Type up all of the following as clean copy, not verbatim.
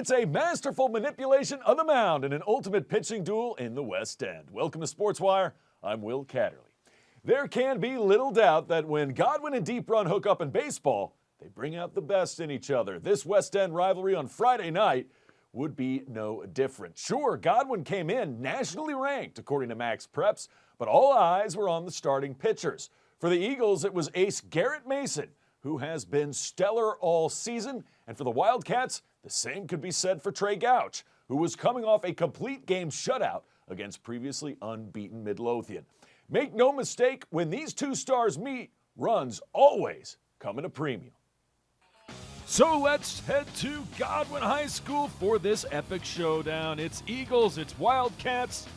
it's a masterful manipulation of the mound in an ultimate pitching duel in the West End. Welcome to SportsWire. I'm Will Catterley. There can be little doubt that when Godwin and Deep Run hook up in baseball, they bring out the best in each other. This West End rivalry on Friday night would be no different. Sure, Godwin came in nationally ranked, according to Max Preps, but all eyes were on the starting pitchers. For the Eagles, it was ace Garrett Mason, who has been stellar all season, and for the Wildcats, the same could be said for Trey Gouch, who was coming off a complete game shutout against previously unbeaten Midlothian. Make no mistake, when these two stars meet, runs always come at a premium. So let's head to Godwin High School for this epic showdown. It's Eagles, it's Wildcats,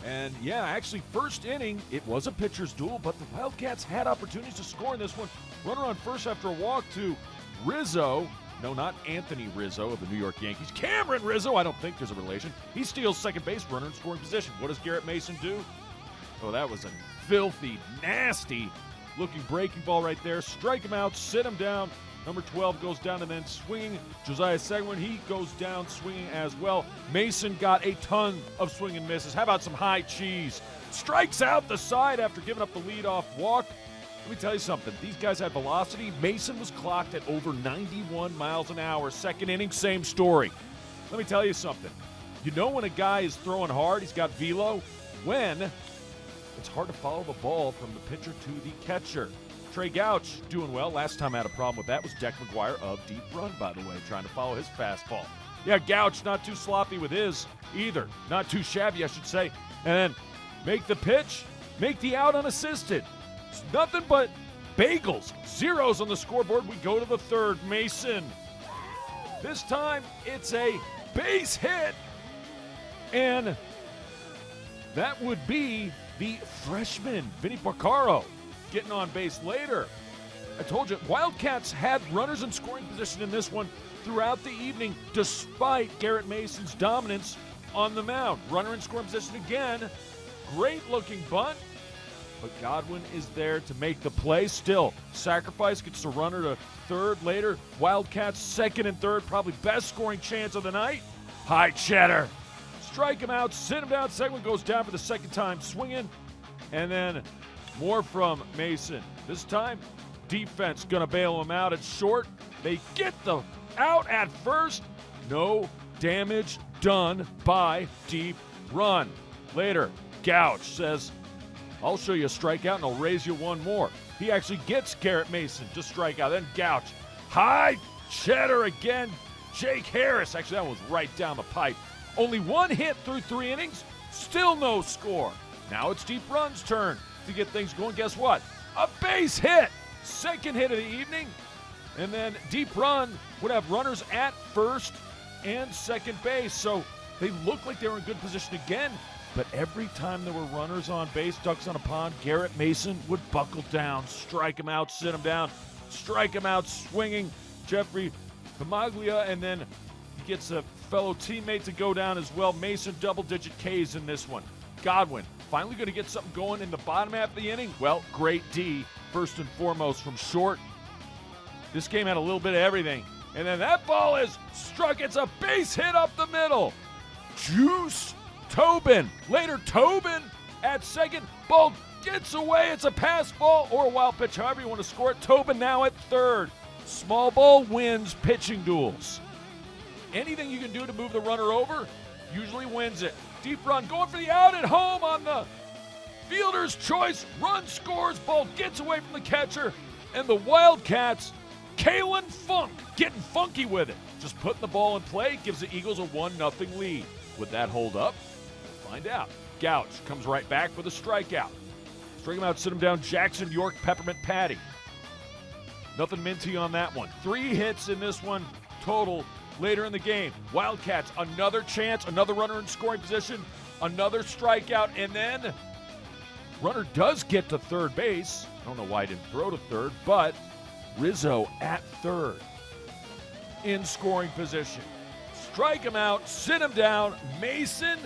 and yeah, actually first inning, it was a pitcher's duel, but the Wildcats had opportunities to score in this one. Runner on first after a walk to Rizzo. No, not Anthony Rizzo of the New York Yankees. Cameron Rizzo, I don't think there's a relation. He steals second base, runner in scoring position. What does Garrett Mason do? Oh, that was a filthy, nasty looking breaking ball right there. Strike him out, sit him down. Number 12 goes down and then swinging. Josiah Seguin, he goes down swinging as well. Mason got a ton of swing and misses. How about some high cheese? Strikes out the side after giving up the leadoff walk. Let me tell you something. These guys had velocity. Mason was clocked at over 91 miles an hour. Second inning, same story. Let me tell you something. You know when a guy is throwing hard, he's got velo? When it's hard to follow the ball from the pitcher to the catcher. Trey Gouch doing well. Last time I had a problem with that was Deck McGuire of Deep Run, by the way, trying to follow his fastball. Yeah, Gouch not too sloppy with his either. Not too shabby, I should say. And then make the pitch, make the out unassisted. It's nothing but bagels. Zeros on the scoreboard. We go to the third. Mason. This time it's a base hit. And that would be the freshman, Vinny Porcaro, getting on base later. I told you, Wildcats had runners in scoring position in this one throughout the evening, despite Garrett Mason's dominance on the mound. Runner in scoring position again. Great-looking bunt. But Godwin is there to make the play. Still, sacrifice gets the runner to third later. Wildcats second and third, probably best scoring chance of the night. High cheddar. Strike him out, sit him down. Seguin goes down for the second time, swinging. And then more from Mason. This time, defense gonna bail him out at short. They get the out at first. No damage done by Deep Run. Later, Gouch says, I'll show you a strikeout and I'll raise you one more. He actually gets Garrett Mason to strike out. Then Gouch. High cheddar again. Jake Harris. Actually, that one was right down the pipe. Only one hit through 3 innings. Still no score. Now it's Deep Run's turn to get things going. Guess what? A base hit. Second hit of the evening. And then Deep Run would have runners at first and second base. So they looked like they were in good position again. But every time there were runners on base, ducks on a pond, Garrett Mason would buckle down, strike him out, sit him down, strike him out, swinging Jeffrey Pamaglia, and then he gets a fellow teammate to go down as well. Mason double-digit Ks in this one. Godwin finally going to get something going in the bottom half of the inning. Well, great D, first and foremost from short. This game had a little bit of everything. And then that ball is struck. It's a base hit up the middle. Juice Tobin. Later, Tobin at second. Ball gets away. It's a pass ball or a wild pitch, however you want to score it. Tobin now at third. Small ball wins pitching duels. Anything you can do to move the runner over usually wins it. Deep Run going for the out at home on the fielder's choice. Run scores. Ball gets away from the catcher. And the Wildcats, Kalen Funk, getting funky with it. Just putting the ball in play gives the Eagles a 1-0 lead. Would that hold up? We'll find out. Gouch comes right back with a strikeout. Strike him out, sit him down. Jackson, York, Peppermint Patty. Nothing minty on that one. 3 hits in this one total later in the game. Wildcats, another chance, another runner in scoring position, another strikeout, and then runner does get to third base. I don't know why he didn't throw to third, but Rizzo at third in scoring position. Strike him out, sit him down. Mason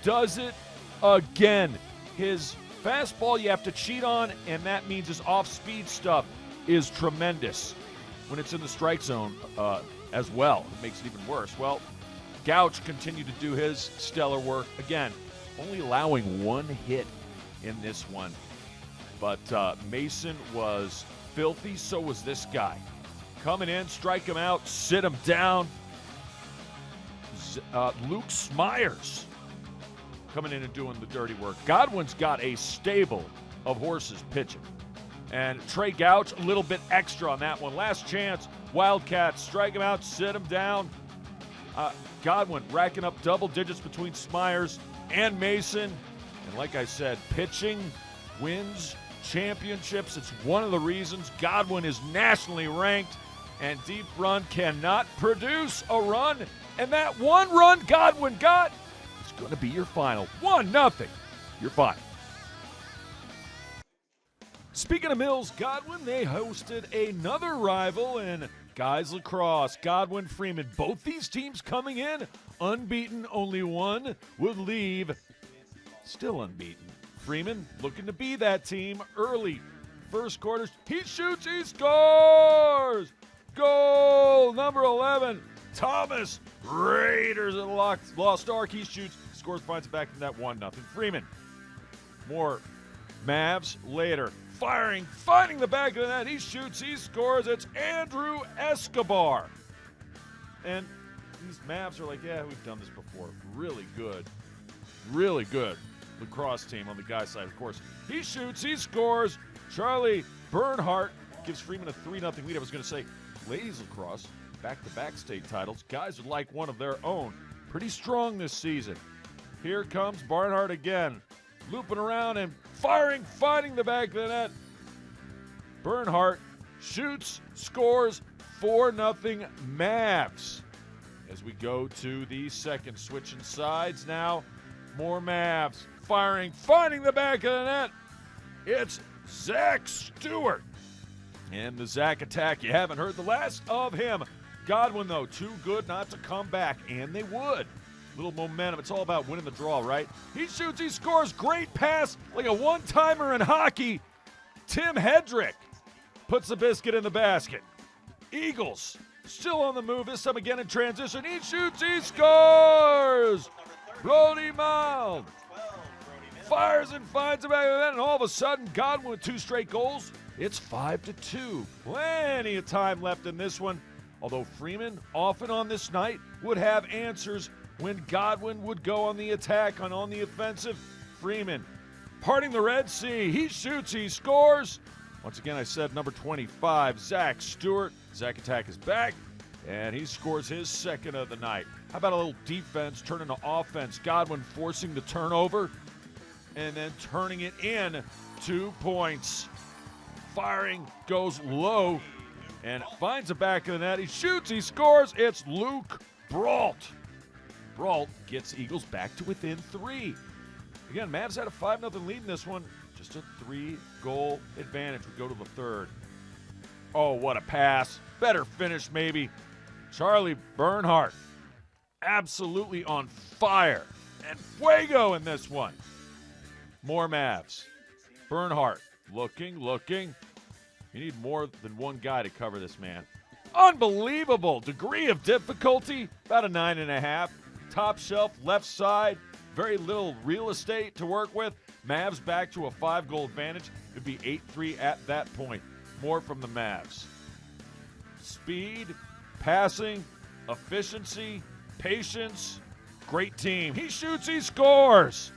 does it again. His fastball you have to cheat on, and that means his off-speed stuff is tremendous when it's in the strike zone as well. It makes it even worse. Well, Gouch continued to do his stellar work. Again, only allowing one hit in this one. But Mason was filthy, so was this guy. Coming in, strike him out, sit him down. Luke Smyers coming in and doing the dirty work. Godwin's got a stable of horses pitching. And Trey Gouch, a little bit extra on that one. Last chance, Wildcats, strike him out, sit him down. Godwin racking up double digits between Smyers and Mason. And like I said, pitching wins championships. It's one of the reasons Godwin is nationally ranked, and Deep Run cannot produce a run. And that one run Godwin got is going to be your final. 1-0, your final. Speaking of Mills Godwin, they hosted another rival in guys lacrosse. Godwin, Freeman, both these teams coming in unbeaten. Only one would leave still unbeaten. Freeman looking to be that team early. First quarters, he shoots, he scores! Goal number 11, Thomas. Raiders at the Lost Ark. He shoots, scores, finds it back in that 1-0. Freeman. More Mavs later. Firing, finding the back of the net. He shoots, he scores. It's Andrew Escobar. And these Mavs are like, yeah, we've done this before. Really good lacrosse team on the guy's side, of course. He shoots, he scores. Charlie Bernhardt gives Freeman a 3-0 lead. I was going to say, ladies lacrosse, back-to-back state titles. Guys would like one of their own. Pretty strong this season. Here comes Barnhart again. Looping around and firing, finding the back of the net. Bernhardt shoots, scores, 4-0 Mavs. As we go to the second, switching sides now. More Mavs firing, finding the back of the net. It's Zach Stewart. And the Zach attack, you haven't heard the last of him. Godwin, though, too good not to come back, and they would. Little momentum. It's all about winning the draw, right? He shoots, he scores. Great pass, like a one-timer in hockey. Tim Hedrick puts the biscuit in the basket. Eagles still on the move, this time again in transition. He shoots, he scores! Brody Mild fires and finds the back of the net, and all of a sudden, Godwin with 2 straight goals. It's 5-2. Plenty of time left in this one. Although Freeman, often on this night, would have answers when Godwin would go on the attack, on the offensive. Freeman parting the Red Sea. He shoots, he scores. Once again, I said number 25, Zach Stewart. Zach attack is back, and he scores his second of the night. How about a little defense turning to offense? Godwin forcing the turnover and then turning it in. 2 points. Firing, goes low, and finds the back of the net. He shoots, he scores. It's Luke Brault. Brault gets Eagles back to within 3. Again, Mavs had a 5-0 lead in this one. Just a 3-goal advantage. We go to the third. Oh, what a pass. Better finish, maybe. Charlie Bernhardt, absolutely on fire. And fuego in this one. More Mavs. Bernhardt looking. You need more than one guy to cover this man. Unbelievable degree of difficulty. About a 9.5. Top shelf, left side. Very little real estate to work with. Mavs back to a 5-goal advantage. It'd be 8-3 at that point. More from the Mavs. Speed, passing, efficiency, patience. Great team. He shoots, he scores.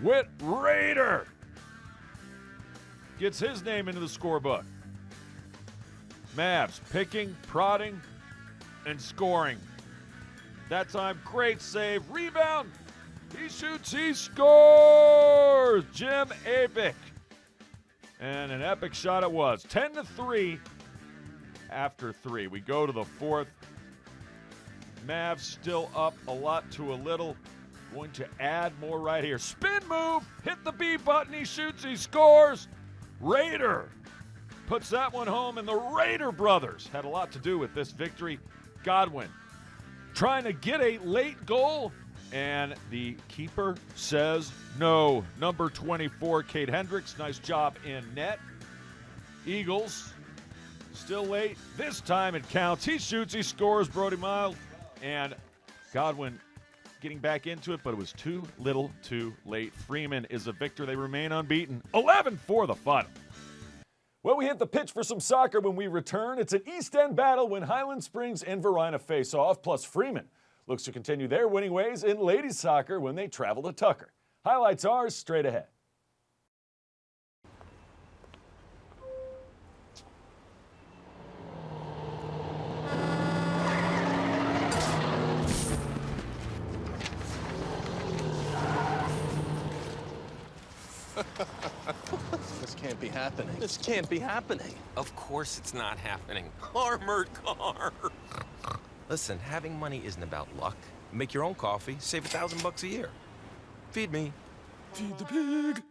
Whit Raider gets his name into the scorebook. Mavs picking, prodding, and scoring. That time, great save. Rebound. He shoots, he scores. Jim Apic. And an epic shot it was. 10-3 after 3. We go to the fourth. Mavs still up a lot to a little. Going to add more right here. Spin move. Hit the B button. He shoots, he scores. Raider puts that one home, and the Raider brothers had a lot to do with this victory. Godwin trying to get a late goal, and the keeper says no. Number 24, Kate Hendricks, nice job in net. Eagles still late. This time it counts. He shoots, he scores, Brody Mild, and Godwin getting back into it, but it was too little too late. Freeman is a victor. They remain unbeaten. 11 for the final. Well, we hit the pitch for some soccer when we return. It's an East End battle when Highland Springs and Varina face off, plus Freeman looks to continue their winning ways in ladies soccer when they travel to Tucker. Highlights are straight ahead. This can't be happening. This can't be happening. Of course it's not happening. Armored car. Listen, having money isn't about luck. Make your own coffee, save $1,000 a year. Feed me. Feed the pig.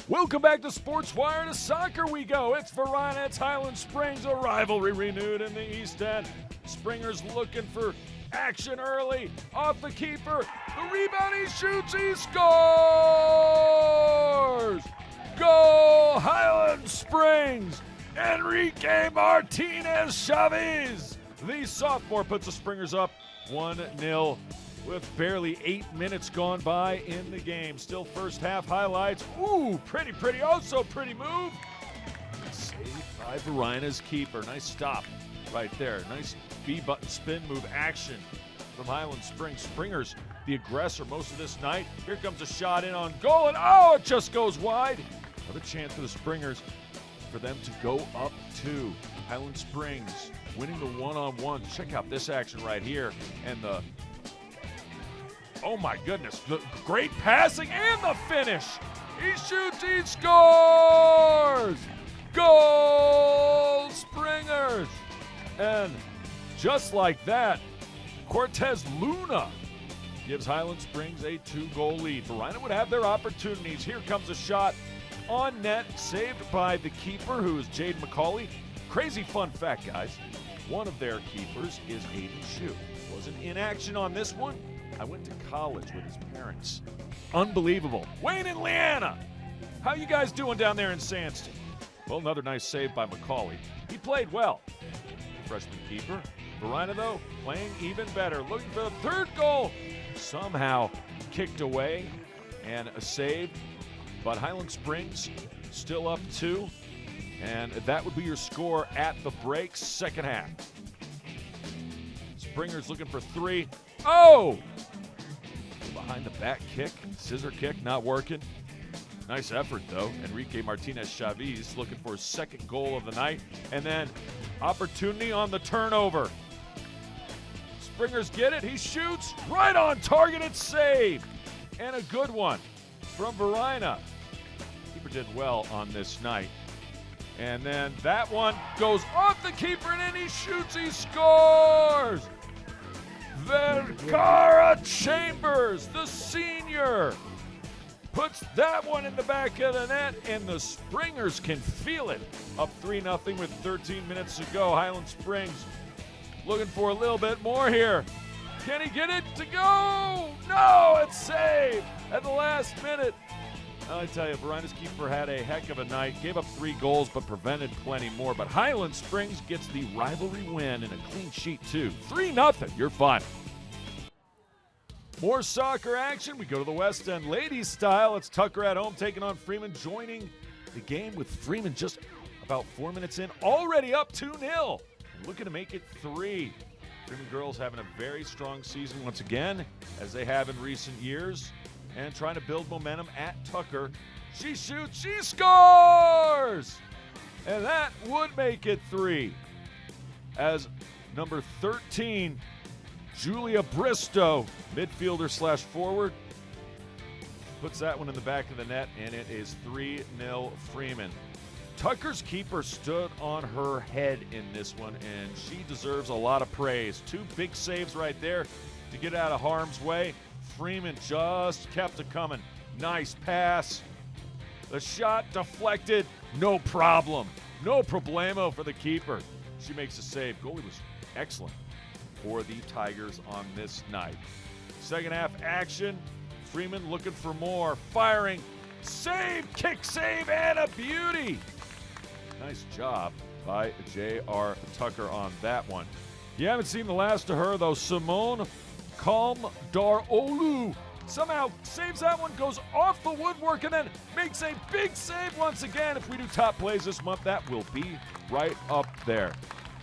Welcome back to SportsWire. To soccer we go. It's Varina, it's Highland Springs, a rivalry renewed in the East End. Springers looking for action early. Off the keeper. The rebound, he shoots, he scores! Goal, Highland Springs! Enrique Martinez Chavez! The sophomore puts the Springers up 1-0 with barely 8 minutes gone by in the game. Still first half highlights. Ooh, pretty, oh so pretty move. Saved by Varina's keeper. Nice stop right there. Nice B-button spin move action from Highland Springs. Springers, the aggressor most of this night. Here comes a shot in on goal, and oh, it just goes wide. Another chance for the Springers for them to go up 2. Highland Springs winning the one-on-one. Check out this action right here. And the, oh my goodness, the great passing and the finish. He shoots, he scores! Goal, Springers! And just like that, Cortez Luna gives Highland Springs a 2-goal lead. Varina would have their opportunities. Here comes a shot on net, saved by the keeper, who is Jade McCauley. Crazy fun fact, guys. One of their keepers is Hayden Shue. Wasn't in action on this one. I went to college with his parents. Unbelievable. Wayne and Leanna, how you guys doing down there in Sandston? Well, another nice save by McCauley. He played well. Freshman keeper. Varina, though, playing even better. Looking for the 3rd goal. Somehow kicked away and a save. But Highland Springs still up 2. And that would be your score at the break, second half. Springers looking for 3. Oh! Behind the back kick, scissor kick, not working. Nice effort, though. Enrique Martinez Chavez looking for his 2nd goal of the night. And then opportunity on the turnover. Springers get it. He shoots right on target. It's saved. And a good one from Varina. Keeper did well on this night. And then that one goes off the keeper, and then he shoots. He scores. Vergara Chambers, the senior, puts that one in the back of the net, and the Springers can feel it. Up 3-0 with 13 minutes to go. Highland Springs looking for a little bit more here. Can he get it to go? No, it's saved at the last minute. I tell you, Varina's keeper had a heck of a night. Gave up 3 goals, but prevented plenty more. But Highland Springs gets the rivalry win and a clean sheet, too. 3-0, your final. More soccer action. We go to the West End ladies style. It's Tucker at home taking on Freeman, joining the game with Freeman just about 4 minutes in, already up 2-0. Looking to make it 3. Freeman girls having a very strong season once again, as they have in recent years, and trying to build momentum at Tucker. She shoots, she scores! And that would make it 3. As number 13, Julia Bristow, midfielder / forward, puts that one in the back of the net, and it is 3-0 Freeman. Tucker's keeper stood on her head in this one, and she deserves a lot of praise. 2 big saves right there to get out of harm's way. Freeman just kept it coming. Nice pass. The shot deflected. No problem. No problemo for the keeper. She makes a save. Goalie was excellent for the Tigers on this night. Second half action. Freeman looking for more. Firing. Save, kick save, and a beauty. Nice job by J.R. Tucker on that one. You haven't seen the last of her, though. Simone Kalmdaroglu somehow saves that one, goes off the woodwork, and then makes a big save once again. If we do top plays this month, that will be right up there.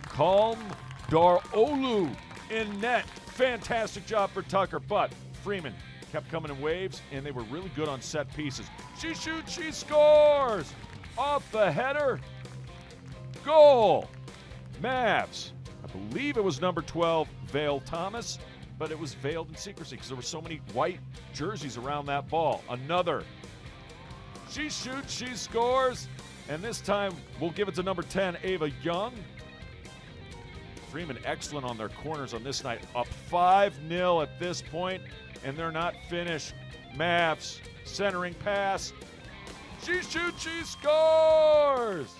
Kalmdaroglu in net. Fantastic job for Tucker, but Freeman kept coming in waves, and they were really good on set pieces. She shoots, she scores! Off the header. Goal! Mavs. I believe it was number 12, Vale Thomas, but it was veiled in secrecy because there were so many white jerseys around that ball. Another. She shoots, she scores, and this time we'll give it to number 10, Ava Young. Freeman excellent on their corners on this night. Up 5-0 at this point, and they're not finished. Mavs centering pass. She shoots, she scores!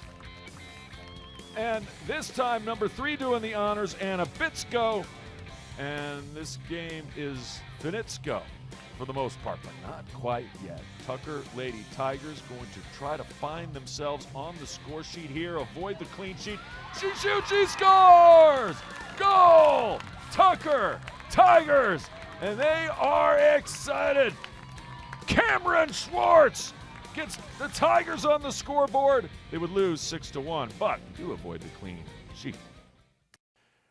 And this time, number 3 doing the honors, Anna Bitsko. And this game is finitsko for the most part, but not quite yet. Tucker Lady Tigers going to try to find themselves on the score sheet here, avoid the clean sheet. She shoots, she scores! Goal! Tucker Tigers! And they are excited. Cameron Schwartz gets the Tigers on the scoreboard. They would lose 6-1, but do avoid the clean sheet.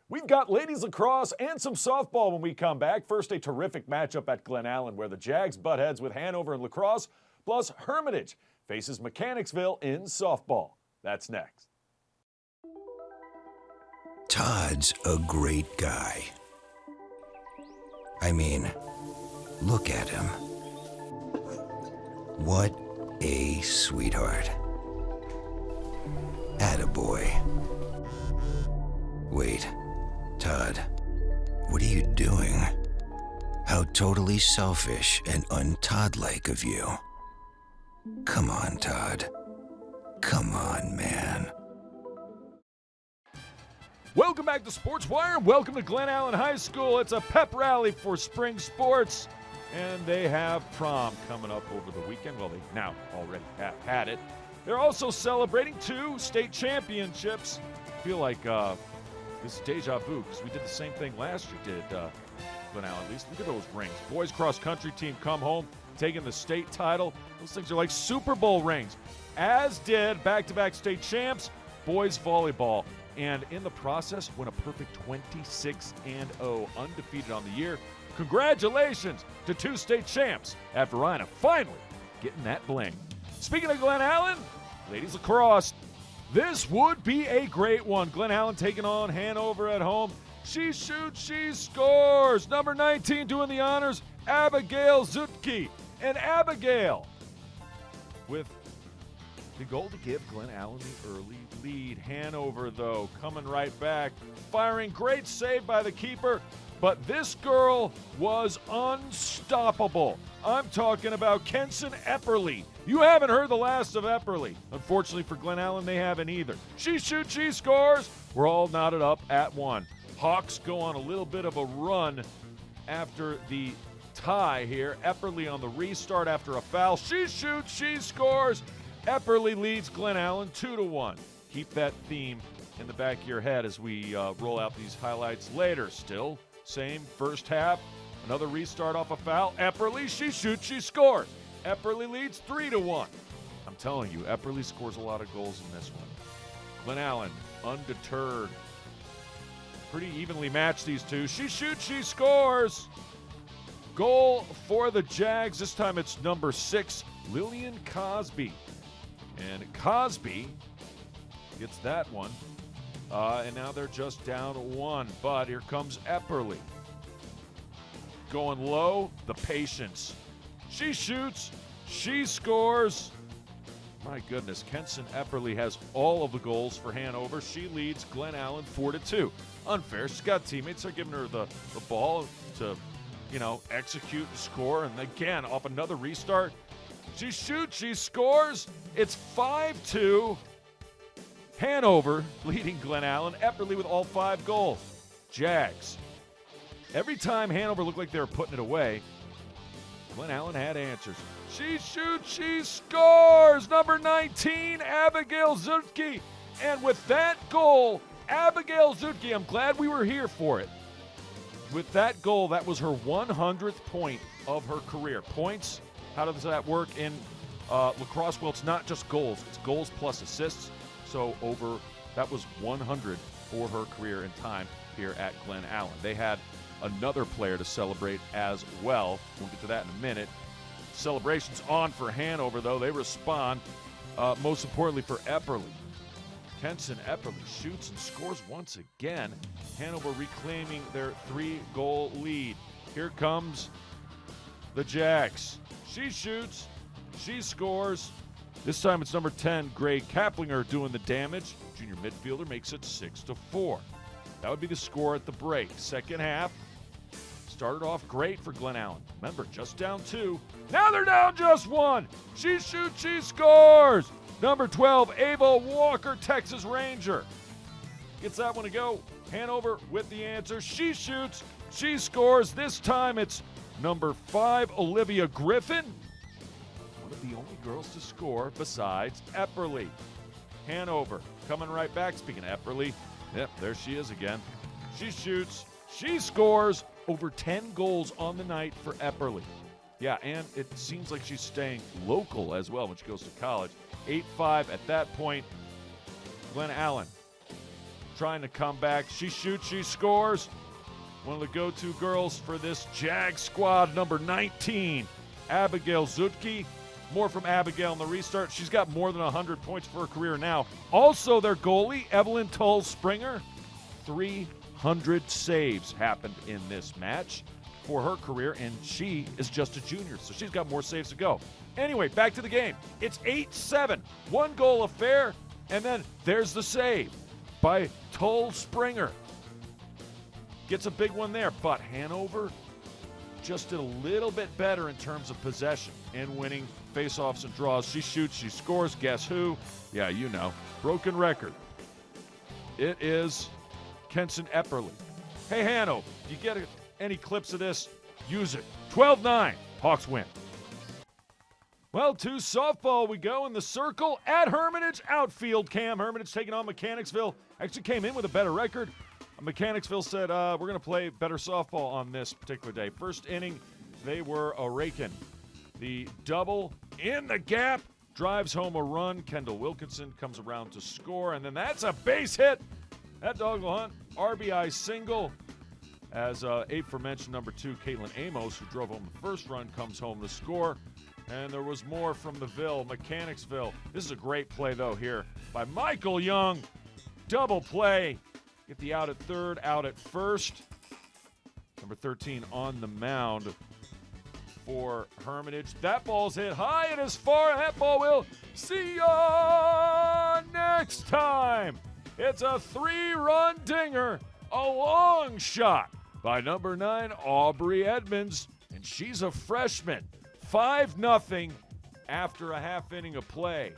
We've got ladies lacrosse and some softball when we come back. First, a terrific matchup at Glen Allen where the Jags butt heads with Hanover in lacrosse, plus Hermitage faces Mechanicsville in softball. That's next. Todd's a great guy. I mean, look at him. What a sweetheart. Attaboy. Wait, Todd, what are you doing? How totally selfish and un-Todd-like of you. Come on, Todd. Come on, man. Welcome back to Sports Wire. Welcome to Glen Allen High School. It's a pep rally for spring sports, and they have prom coming up over the weekend. Well, they now already have had it. They're also celebrating 2 state championships. I feel like this is deja vu because we did the same thing last year, did Glen Allen at least. Look at those rings. Boys cross country team come home, taking the state title. Those things are like Super Bowl rings, as did back-to-back state champs, boys volleyball. And in the process, went a perfect 26-0, undefeated on the year. Congratulations to 2 state champs at Varina, finally getting that bling. Speaking of Glen Allen, ladies lacrosse, this would be a great one. Glen Allen taking on Hanover at home. She shoots, she scores. Number 19 doing the honors, Abigail Zutke. And Abigail with the goal to give Glen Allen the early lead. Hanover, though, coming right back, firing. Great save by the keeper, but this girl was unstoppable. I'm talking about Kenson Epperly. You haven't heard the last of Epperly. Unfortunately for Glen Allen, they haven't either. She shoots, she scores. We're all knotted up at 1. Hawks go on a little bit of a run after the tie here. Epperly on the restart after a foul. She shoots, she scores. Epperly leads Glen Allen 2-1. Keep that theme in the back of your head as we roll out these highlights later. Still, same first half. Another restart off a foul. Epperly, she shoots, she scores. Epperly leads 3-1. I'm telling you, Epperly scores a lot of goals in this one. Glen Allen, undeterred. Pretty evenly matched, these two. She shoots, she scores. Goal for the Jags. This time it's number 6, Lillian Cosby. And Cosby gets that one. And now they're just down 1. But here comes Epperly. Going low, the patience. She shoots, she scores. My goodness, Kenson Epperly has all of the goals for Hanover. She leads Glen Allen 4-2. Unfair. She's got teammates. They're giving her the ball to, execute and score. And again, off another restart. She shoots, she scores. It's 5-2. Hanover leading Glen Allen. Epperly with all 5 goals. Jags. Every time Hanover looked like they were putting it away, Glen Allen had answers. She shoots, she scores. Number 19, Abigail Zutke. And with that goal, Abigail Zutke, I'm glad we were here for it. With that goal, that was her 100th point of her career. Points, how does that work in lacrosse? Well, it's not just goals. It's goals plus assists. So that was 100 for her career in time here at Glen Allen. They had another player to celebrate as well. We'll get to that in a minute. Celebrations on for Hanover, though. They respond, most importantly for Epperly. Kenson Epperly shoots and scores once again. Hanover reclaiming their 3-goal lead. Here comes the Jacks. She shoots. She scores. This time it's number 10, Gray Kaplinger, doing the damage. Junior midfielder makes it 6-4. That would be the score at the break. Second half started off great for Glen Allen. Remember, just down 2. Now they're down just 1. She shoots, she scores. Number 12, Ava Walker, Texas Ranger. Gets that one to go. Hanover with the answer. She shoots, she scores. This time it's number 5, Olivia Griffin. One of the only girls to score besides Epperly. Hanover coming right back. Speaking of Epperly, yep, there she is again. She shoots, she scores. Over 10 goals on the night for Epperly. Yeah, and it seems like she's staying local as well when she goes to college. 8-5 at that point. Glen Allen trying to come back. She shoots, she scores. One of the go-to girls for this Jag squad, number 19, Abigail Zutke. More from Abigail in the restart. She's got more than 100 points for her career now. Also their goalie, Evelyn Tull-Springer. 300 saves happened in this match for her career, and she is just a junior, so she's got more saves to go. Anyway, back to the game. It's 8-7, 1-goal affair, and then there's the save by Tull-Springer. Gets a big one there, but Hanover just did a little bit better in terms of possession and winning faceoffs and draws. She shoots, she scores. Guess who? Yeah, you know. Broken record. It is Kenson Epperly. Hey, Hanover, you get any clips of this? Use it. 12-9. Hawks win. Well, to softball we go in the circle at Hermitage. Outfield Cam. Hermitage taking on Mechanicsville. Actually came in with a better record. Mechanicsville said, we're going to play better softball on this particular day. First inning, they were a raking. The double in the gap drives home a run. Kendall Wilkinson comes around to score, and then that's a base hit. That dog will hunt. RBI single. As aforementioned, number 2, Caitlin Amos, who drove home the first run, comes home to score. And there was more from the Ville, Mechanicsville. This is a great play, though, here by Michael Young. Double play. Get the out at third, out at first. Number 13 on the mound for Hermitage. That ball's hit high and as far, and that ball will see ya next time. It's a 3-run dinger, a long shot by number 9, Aubrey Edmonds, and she's a freshman. 5-0 after a half inning of play.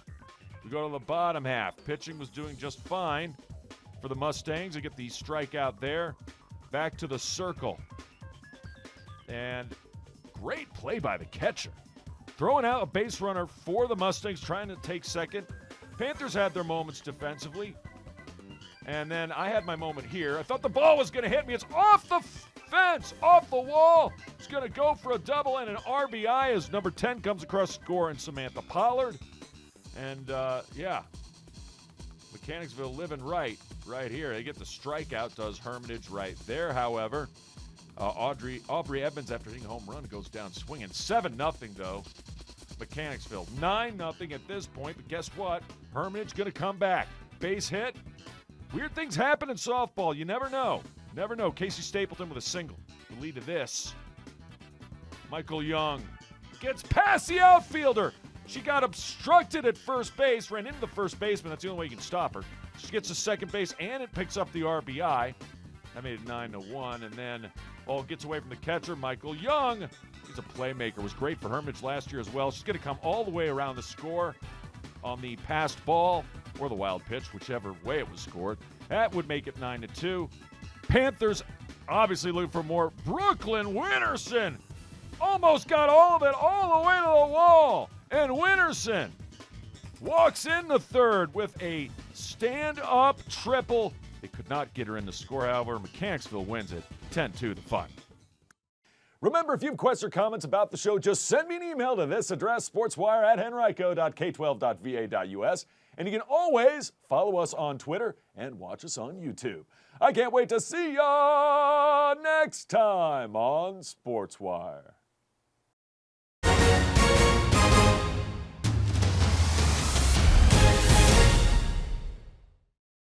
We go to the bottom half. Pitching was doing just fine for the Mustangs. They get the strikeout there. Back to the circle. And great play by the catcher. Throwing out a base runner for the Mustangs, trying to take second. Panthers had their moments defensively. And then I had my moment here. I thought the ball was going to hit me. It's off the fence, off the wall. It's going to go for a double and an RBI as number 10 comes across the score and Samantha Pollard. And, Mechanicsville living right here. They get the strikeout, does Hermitage right there, however. Aubrey Edmonds, after hitting a home run, goes down swinging. 7-0, though. Mechanicsville. 9-0 at this point, but guess what? Hermitage going to come back. Base hit. Weird things happen in softball. You never know. Never know. Casey Stapleton with a single. The lead to this. Michael Young gets past the outfielder. She got obstructed at first base, ran into the first baseman. That's the only way you can stop her. She gets to second base, and it picks up the RBI. That made it 9-1, and then ball gets away from the catcher, Michael Young. He's a playmaker. Was great for Hermitage last year as well. She's going to come all the way around the score on the passed ball or the wild pitch, whichever way it was scored. That would make it 9-2. Panthers obviously looking for more. Brooklyn Winterson almost got all of it all the way to the wall. And Winterson walks in the third with a stand-up triple They could not get her in the score, however. Mechanicsville wins it 10-2 the final. Remember, if you have questions or comments about the show, just send me an email to this address, sportswire@henrico.k12.va.us. And you can always follow us on Twitter and watch us on YouTube. I can't wait to see ya next time on Sportswire.